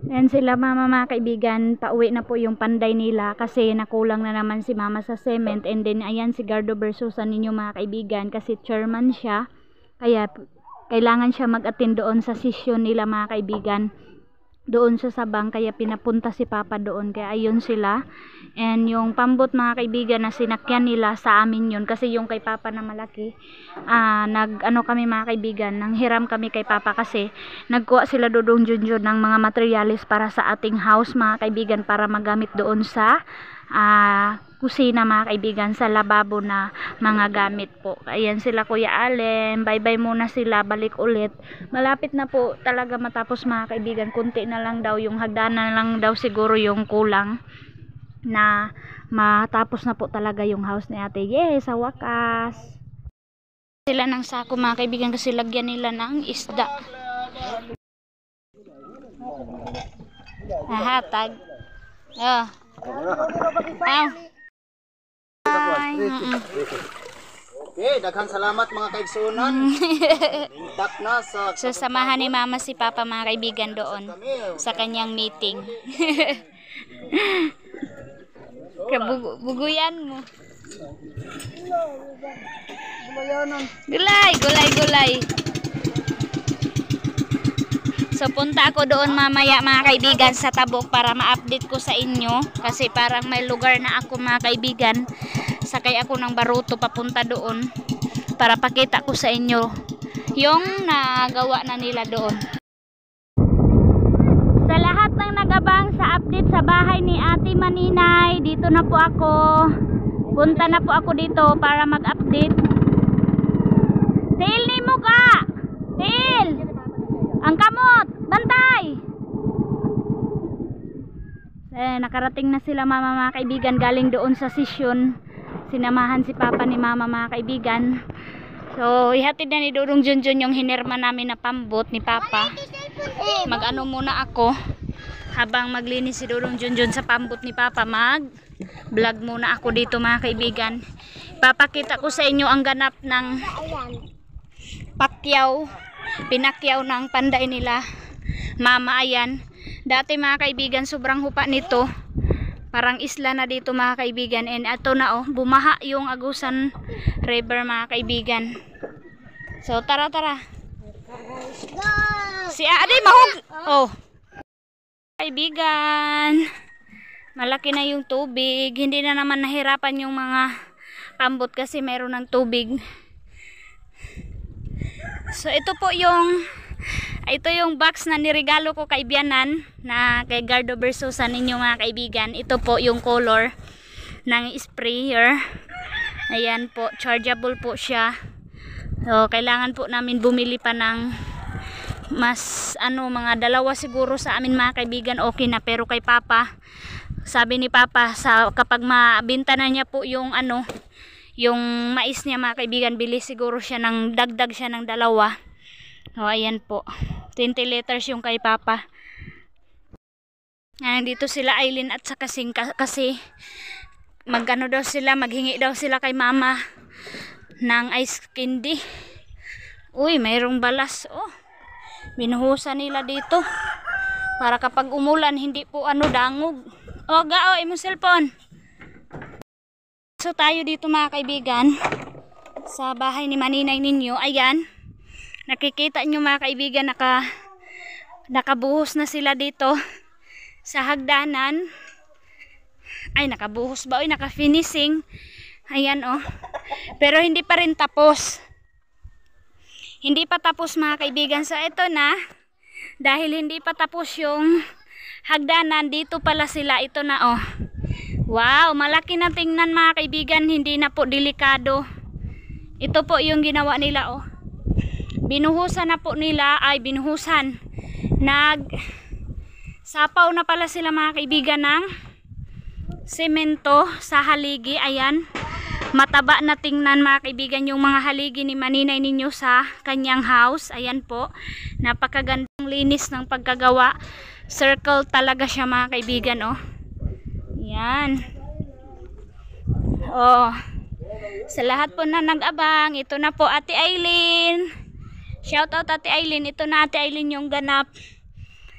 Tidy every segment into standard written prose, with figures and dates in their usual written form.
Ayan sila mama mga kaibigan, pauwi na po yung panday nila kasi nakulang na naman si mama sa cement. And then ayan si Gardo Versusan ninyo mga kaibigan kasi chairman siya. Kaya kailangan siya mag-attend doon sa session nila mga kaibigan. Doon sa Sabang, kaya pinapunta si Papa doon. Kaya ayun sila. And yung pambot mga kaibigan na sinakyan nila sa amin yun. Kasi yung kay Papa na malaki, nag-ano kami mga kaibigan, nanghiram kami kay Papa kasi nagkuha sila Dudong Junjun ng mga materialis para sa ating house mga kaibigan, para magamit doon sa kusina mga kaibigan, sa lababo na mga gamit po. Ayan sila Kuya Allen, bye bye muna sila, balik ulit. Malapit na po talaga matapos mga kaibigan, kunti na lang daw, yung hagdanan lang daw siguro yung kulang na matapos na po talaga yung house ni ate. Yes, sa wakas. Sila ng sako mga kaibigan kasi lagyan nila ng isda. Hatag. Okay, daghang salamat mga kaigsunan. Intak na sa samahan ni mama si Papa mga kaibigan doon sa kanyang meeting. Buguyan mo. Gulay. So punta ako doon mamaya mga kaibigan sa Tabok para ma-update ko sa inyo. Kasi parang may lugar na ako mga kaibigan. Sakay ako ng baruto papunta doon para pakita ko sa inyo yung nagawa na nila doon. Sa lahat ng nagabang sa update sa bahay ni Ate Maninay, dito na po ako. Punta na po ako dito para mag-update. Tail ni mo ka! Tail! Ang kamot! Bantay! Nakarating na sila mama mga kaibigan galing doon sa session. Sinamahan si Papa ni mama mga kaibigan. So ihatid na ni Dudong Junjun yung hinirma namin na pambot ni Papa. Mag-ano muna ako habang maglinis si Dudong Junjun sa pambot ni Papa. Mag-vlog muna ako dito mga kaibigan. Papakita ko sa inyo ang ganap ng pakyaw, pinakyaw ng panday nila mama. Ayan, dati mga kaibigan sobrang hupa nito, parang isla na dito mga kaibigan. And ato na bumaha yung Agusan River mga kaibigan. So tara si Ade mahog. Kaibigan, malaki na yung tubig, hindi na naman nahirapan yung mga pambot kasi meron ng tubig. So ito yung box na niregalo ko kay Bianan na kay Gardo Versusan ninyo mga kaibigan. Ito po yung color ng sprayer. Ayan po, chargeable po siya. So kailangan po namin bumili pa ng mas mga dalawa siguro sa amin mga kaibigan, okay na. Pero kay Papa, sabi ni Papa kapag mabenta na niya po yung yung mais niya mga kaibigan, bili siguro siya ng dagdag siya ng dalawa. So ayan po, 20 liters yung kay Papa. Dito sila Aileen at saka kasi magano daw sila, maghingi daw sila kay mama ng ice candy. Uy, mayroong balas. Binuhusan nila dito para kapag umulan hindi po dangog. Imong cellphone. So tayo dito mga kaibigan sa bahay ni Maninay ninyo. Ayan, nakikita nyo mga kaibigan, nakabuhos na sila dito sa hagdanan. Ay, nakabuhos ba? Naka-finishing. Ayan pero hindi pa rin tapos. Hindi pa tapos mga kaibigan. So ito na, dahil hindi pa tapos yung hagdanan, dito pala sila. Ito na wow, malaki na tingnan mga kaibigan, hindi na po delikado. Ito po yung ginawa nila binuhusan na po nila, sapaw na pala sila mga kaibigan ng semento sa haligi. Ayan, mataba na tingnan mga kaibigan yung mga haligi ni Maninay ninyo sa kanyang house. Ayan po, napakagandang linis ng pagkagawa. Circle talaga siya mga kaibigan. Yan. Sa lahat po na nag-abang, ito na po Ate Aileen. Shout out Ate Aileen. Ito na Ate Aileen yung ganap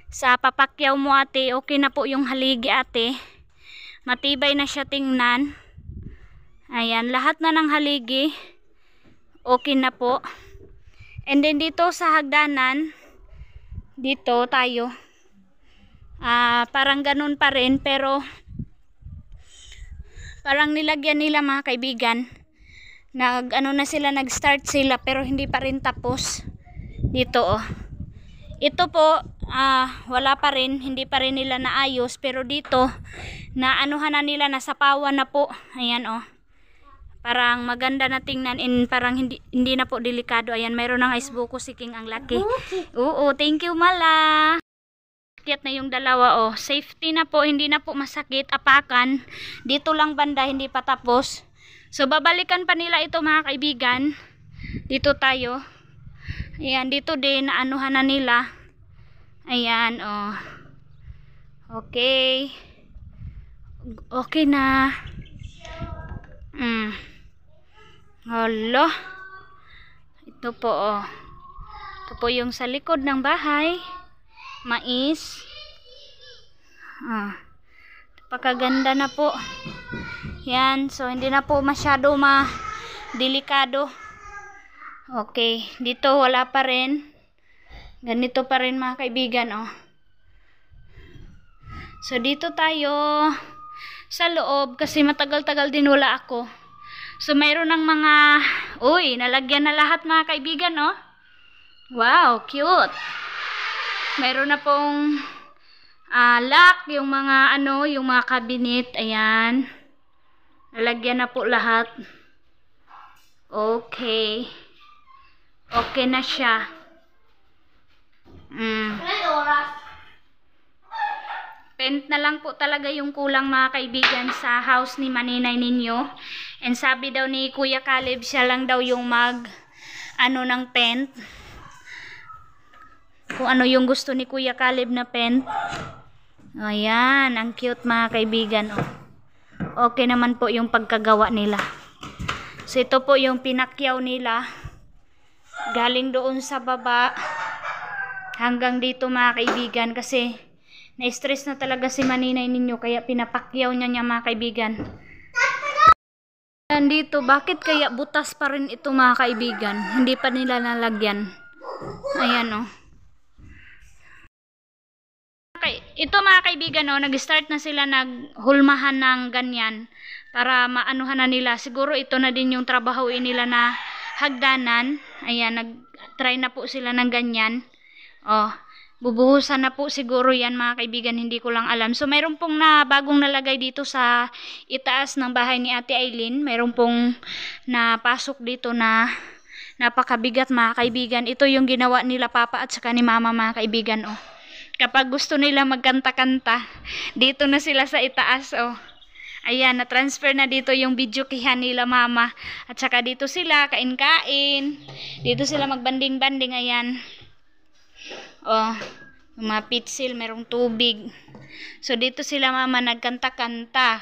sa papakyaw mo ate, okay na po yung haligi ate. Matibay na siya tingnan. Ayan, lahat na ng haligi okay na po. And then dito sa hagdanan, dito tayo, parang ganun pa rin, pero parang nilagyan nila mga kaibigan. Nag-start sila pero hindi pa rin tapos. Dito oh. Ito po, wala pa rin, hindi pa rin nila naayos, pero dito na anuhan na nila, nasapawan na po. Ayan oh. Parang maganda na tingnan, parang hindi na po delikado. Ayan, mayroon ng ice buko si King, ang laki. Oo, thank you Mala. Kiyat na yung dalawa oh. Safety na po, hindi na po masakit apakan. Dito lang banda, hindi pa tapos. So babalikan pa nila ito mga kaibigan. Dito tayo. Ayan, dito din naanuhan na nila. Ayan oh. Okay. Okay na. Hala. Ito po oh. Ito po yung sa likod ng bahay. Mais. Pagkaganda na po. Yan, so hindi na po masyado delikado. Okay, dito wala pa rin. Ganito pa rin mga kaibigan oh. So dito tayo sa loob kasi matagal-tagal din wala ako. So mayroon ng mga, nalagyan na lahat mga kaibigan oh. Wow, cute. Mayroon na pong lock, yung mga yung mga cabinet, ayan. Nalagyan na po lahat. Okay. Okay na siya. Paint na lang po talaga yung kulang mga kaibigan sa house ni maninay ninyo. And sabi daw ni Kuya Caleb, siya lang daw yung ng paint. Kung ano yung gusto ni Kuya Caleb na paint. Ayan, ang cute mga kaibigan oh. Okay naman po yung pagkagawa nila. So ito po yung pinakyaw nila. Galing doon sa baba hanggang dito mga kaibigan kasi na-stress na talaga si maninay ninyo kaya pinapakyaw niya mga kaibigan. Nandito, bakit kaya butas pa rin ito mga kaibigan? Hindi pa nila nalagyan. Ayan oh. Okay, ito mga kaibigan oh, nag-start na sila naghulmahan ng ganyan para maanuhan na nila. Siguro ito na din yung trabahoin nila na hagdanan. Ayan, nag-try na po sila ng ganyan. Oh, bubuhusan na po siguro yan mga kaibigan, hindi ko lang alam. So mayroon pong bagong nalagay dito sa itaas ng bahay ni Ate Aileen. Mayroon pong napasok dito na napakabigat mga kaibigan. Ito yung ginawa nila Papa at saka ni Mama mga kaibigan oh. Kapag gusto nila magkanta-kanta, dito na sila sa itaas oh. Ayan, na-transfer na dito yung videokihan nila Mama. At saka dito sila kain-kain. Dito sila magbanding-banding, ayan. Oh, yung mga pitsil, merong tubig. So dito sila Mama nagkanta-kanta.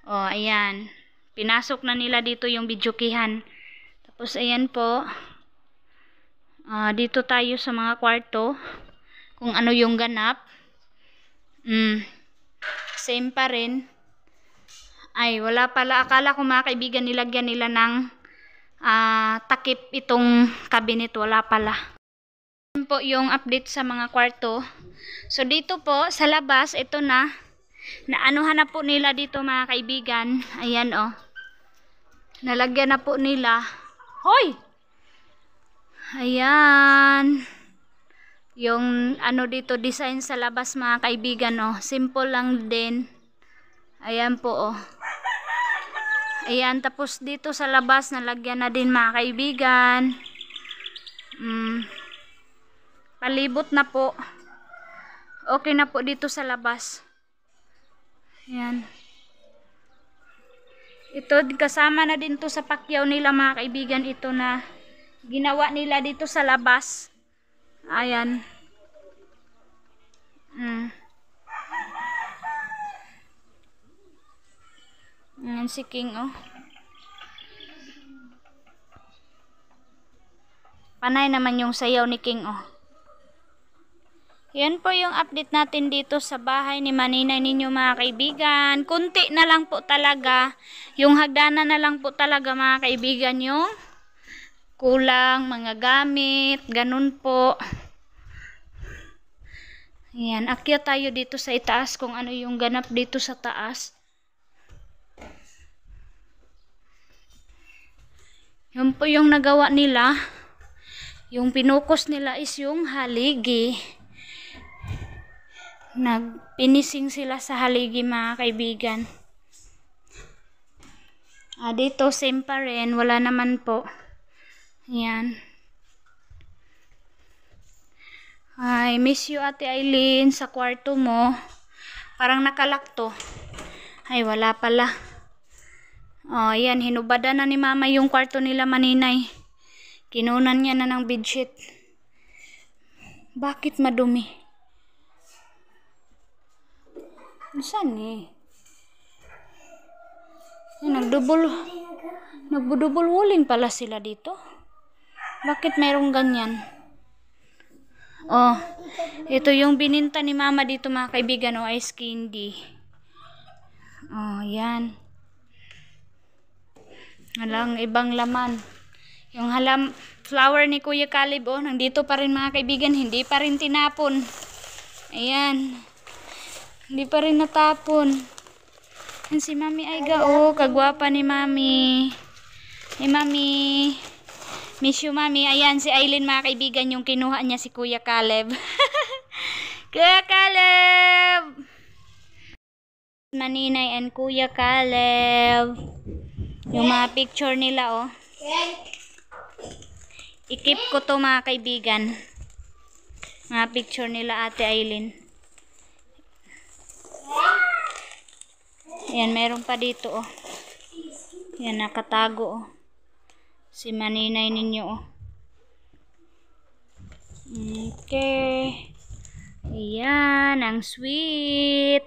Oh, ayan. Pinasok na nila dito yung videokihan. Tapos ayan po. Dito tayo sa mga kwarto. Kung ano yung ganap. Same pa rin. Ay, wala pala. Akala ko mga kaibigan nilagyan nila ng takip itong cabinet. Wala pala. Yan po yung update sa mga kwarto. So dito po sa labas, ito na. Naanuhan na po nila dito mga kaibigan. Ayan oh. Nalagyan na po nila. Hoy! Ayan. Yung dito design sa labas mga kaibigan oh. Simple lang din. Ayan po oh. Ayan, tapos dito sa labas nalagyan na din mga kaibigan. Palibot na po. Okay na po dito sa labas. Ayan. Ito kasama na din to sa pakyaw nila mga kaibigan, ito na ginawa nila dito sa labas. Ayan. Ayan si King oh. Panay naman yung sayaw ni King oh. Yan po yung update natin dito sa bahay ni Maninay ninyo mga kaibigan. Kunti na lang po talaga. Yung hagdanan na lang po talaga mga kaibigan yung kulang, mga gamit, ganun po. Ayan, akyat tayo dito sa itaas kung ano yung ganap dito sa taas. Yun po yung nagawa nila. Yung pinukos nila is yung haligi. Nagpinising sila sa haligi mga kaibigan. Dito same pa rin, wala naman po. Ayan. Ay, miss you Ate Aileen sa kwarto mo. Parang nakalak to. Ay, wala pala. Ayan, hinubada na ni Mama yung kwarto nila Maninay. Kinunan niya na ng bedsheet. Bakit madumi? Saan eh? Nagdubol walling pala sila dito. Bakit mayroong ganyan? Ito yung bininta ni Mama dito mga kaibigan, ice candy. Yan. Walang ibang laman. Yung flower ni Kuya Caleb, nandito pa rin mga kaibigan, hindi pa rin tinapon. Ayan. Hindi pa rin natapon. Yan si Mami Aiga, kagwapa ni Mami. Hey Mami. Miss you Mami. Ayan si Aileen mga kaibigan, yung kinuha niya si Kuya Caleb. Kuya Caleb! Maninay and Kuya Caleb. Yung mga picture nila I-keep ko to mga kaibigan. Mga picture nila Ate Aileen. Ayan, meron pa dito Ayan, nakatago si Maninay ninyo Okay. Ayan, ang sweet.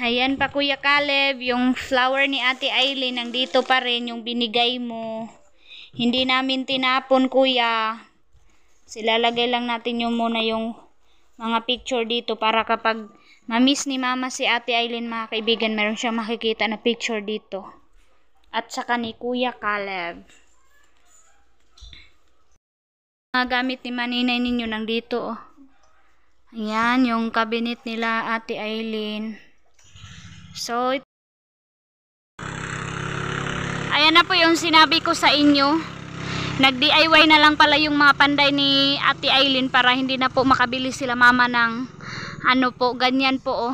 Ayan pa Kuya Caleb, yung flower ni Ate Aileen nandito pa rin, yung binigay mo. Hindi namin tinapon Kuya. Silalagay lang natin yung muna yung mga picture dito para kapag ma-miss ni Mama si Ate Aileen mga kaibigan, meron siyang makikita na picture dito. At saka ni Kuya Caleb. Mga gamit ni Maninay ninyo nandito Ayan, yung cabinet nila Ate Aileen. So, ayan na po yung sinabi ko sa inyo. Nag-DIY na lang pala yung mga panday ni Ate Aileen para hindi na po makabili sila Mama ng ganyan po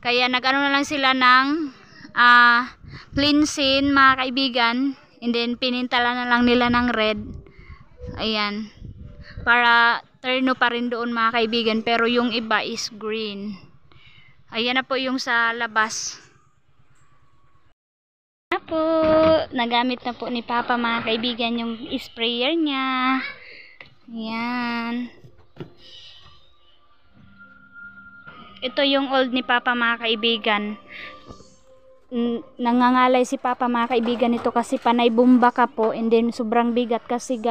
Kaya nag-ano na lang sila ng cleansing mga kaibigan. And then pinintala na lang nila ng red. Ayan. Para terno pa rin doon mga kaibigan. Pero yung iba is green. Ayan na po yung sa labas. Na po. Nagamit na po ni Papa mga kaibigan yung sprayer niya. Ayan. Ito yung old ni Papa mga kaibigan. Nangangalay si Papa mga kaibigan ito kasi panay bomba ka po, and then sobrang bigat kasi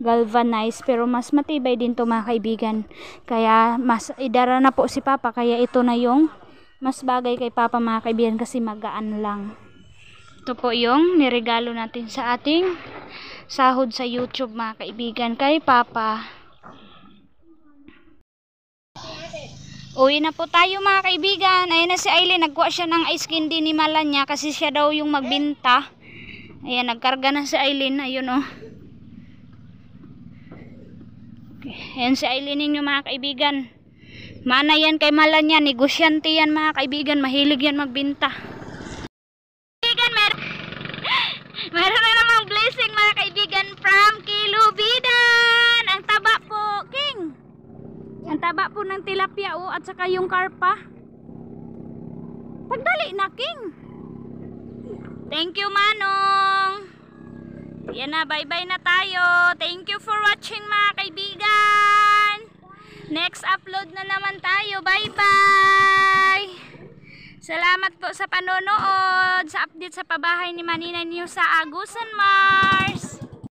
galvanized, pero mas matibay din to mga kaibigan, kaya mas idara na po si Papa, kaya ito na yung mas bagay kay Papa mga kaibigan kasi magaan lang. Ito po yung niregalo natin sa ating sahod sa YouTube mga kaibigan kay Papa. Uwi na po tayo mga kaibigan. Ayan na si Aileen, nagkuha siya ng ice candy ni Mala niya kasi siya daw yung magbinta. Ayan, nagkarga na si Aileen. Ayun Okay. Ayan si Aileen ninyo mga kaibigan. Mana yan kay Mala niya, negosyante yan mga kaibigan, mahilig yan magbinta. Kaibigan, meron na namang blessing mga kaibigan from Kilubidan. Ang taba po, King. Ang taba po ng tilapia at saka yung karpa. Pagdali na, King. Thank you, Manong. Yan na, bye-bye na tayo. Thank you for watching mga kaibigan. Next upload na naman tayo. Bye-bye. Salamat po sa panonood, sa update sa pabahay ni Maninay niyo sa Agusan Mart.